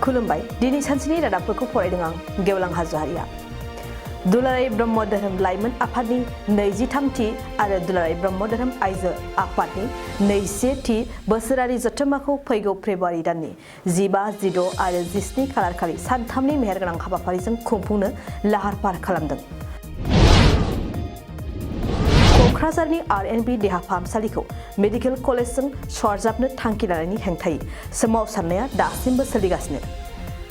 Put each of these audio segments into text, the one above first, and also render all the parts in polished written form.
खुलुमबाय दिनै सानसेनि रादाबफोरखौ फरायदों आं गेवलां हाज'वारिया। दुलाराय ब्रह्म धोरोम लाइमोन आफादनि 23थि आरो दुलाराय ब्रह्म धोरोम आइजो आफादनि 21थि बोसोरारि जथुम्माखौ फैगौ फेब्रुवारि दाननि 15, 16 आरो 17 खालारखालि सानथामनि मेहेरगोनां हाबाफारिजों खुंफुंनो लाहार फाहार खालामदों। क'क्राझारनि आर.एन.बि देहा फाहामसालिखौ मेडिकेल कलेजजों सरजाबनो थांखि लानायनि हेंथायै सोमावसारनाया दासिमबो सोलिगासिनो।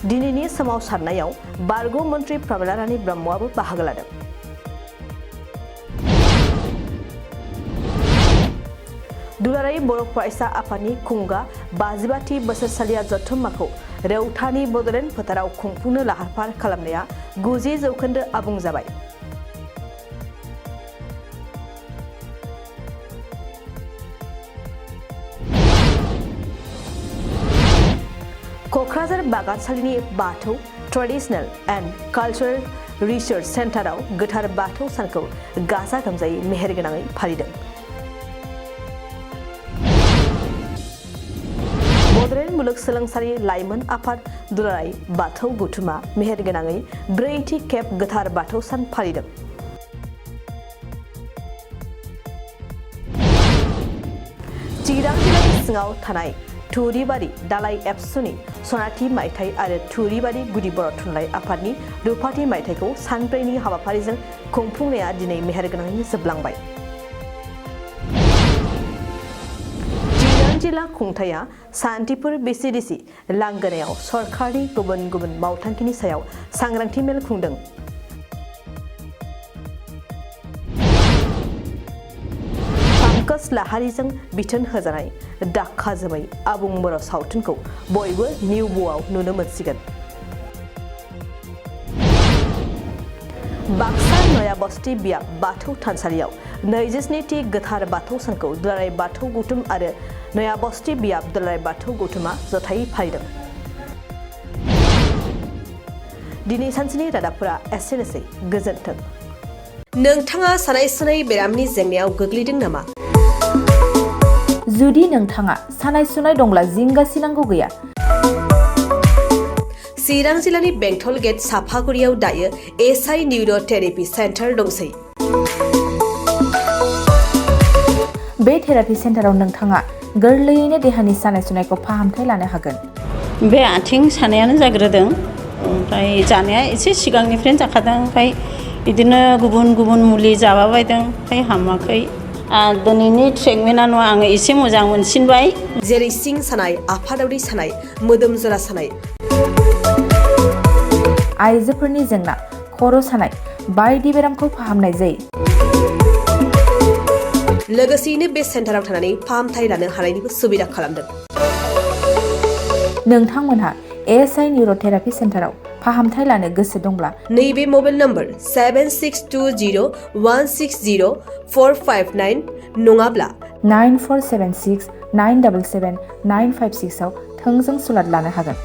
दिनैनि सोमावसारनायाव बारग' मन्त्रि प्रमिला रानी ब्रह्मआबो बाहागो लादों। दुलाराय बर' फरायसा आफादनि खुंगा 55थि बोसोरसालिया जथुम्माखौ रौतानि बड'लेण्ड फोथाराव खुंफुंनो लाहार फाहार खालामनाया 90% आबुं जाबाय। क'क्राझार बागानसालिनि बाथौ ट्रेडिशनेल एन्ड कालचारेल रिसर्च सेन्टाराव गोथार बाथौ सानखौ गाजा गोमजायै मेहेरगोनाङै फालिदों। बड'लेण्ड मुलुगसोलोंसालि लाइमोन आफाद दुलाराय बाथौ गौथुमा मेहेरगोनाङै 4थि खेब गोथार बाथौ सान फालिदों। चिरां जिल्लानि सिङाव थानाय थुरिबारि दालाइ एबसुनि सनाथि मायथाइ आरो थुरिबारि गुदि बर' थुनलाइ आफादनि रुफाथि मायथाइखौ सानब्रैनि हाबाफारिजों खुंफुंनाया दिनै मेहेरगोनाङैनो जोबलांबाय। चिरां जिल्ला खुंथाया सान्तिपुर बिसिडिसि लांगोनायाव सरकारनि गुबुन गुबुन मावथांखिनि सायाव सांग्रांथि मेल खुंदों। पंकज लाहारीजों बिथोन होजानाय दाखा जोमै आबुं बर' सावथुनखौ बयबो निउबुआव नुनो मोनसिगोन। बाक्सा नयाबस्ति बियाब बाथौ थानसालियाव 27थि गोथार बाथौ सानखौ दुलाराय बाथौ गौथुम आरो नयाबस्ति बियाब दुलाराय बाथौ गौथुमा जथायै फालिदों। दिनै सानसेनि रादाबफोरा एसेनोसै, गोजोन्थों। नोंथाङा सानाय सुनाय बेरामनि जेंनायाव गोग्लैदों नामा? जुदि नोंथाङा सानाय सुनाय दंब्ला जिंगा सिनांगौ गैया। चिरां जिल्लानि बेंटल गेट साफागुरियाव दायो एसआइ निउर' थेरापि सेन्टार दंसै। बे थेरापि सेन्टाराव नोंथाङा गोरलैयैनो देहानि सानाय सुनायखौ फाहामथाय लानो हागोन। बे आथिं सानायानो जाग्रोदों, ओमफ्राय जानाया एसे सिगांनिफ्रायनो जाखादों, ओमफ्राय बिदिनो गुबुन गुबुन मुलि जाबाबायदों, ओमफ्राय हामाखै। दिनैनि ट्रिटमेन्टआ आङो एसे मोजां मोनसिनबाय। जेरै सिं सानाय, आफादावरि सानाय, मोदोम जरा सानाय, आइजोफोरनि जेंना, खर' सानाय बायदि बेरामखौ फाहामनाय जायो। लोगोसेयैनो बे सेन्टाराव थानानै फाहामथाय लानो हानायनिबो सुबिदा खालामदों। नोंथांमोनहा एसआइ निउर' थेरापि सेन्टाराव फाहामथाय लानो गोसो दंब्ला नैबे मबाइल नम्बर 7620160459 नङाब्ला 9476977956 आव थोंजों सुलाद लानो हागोन।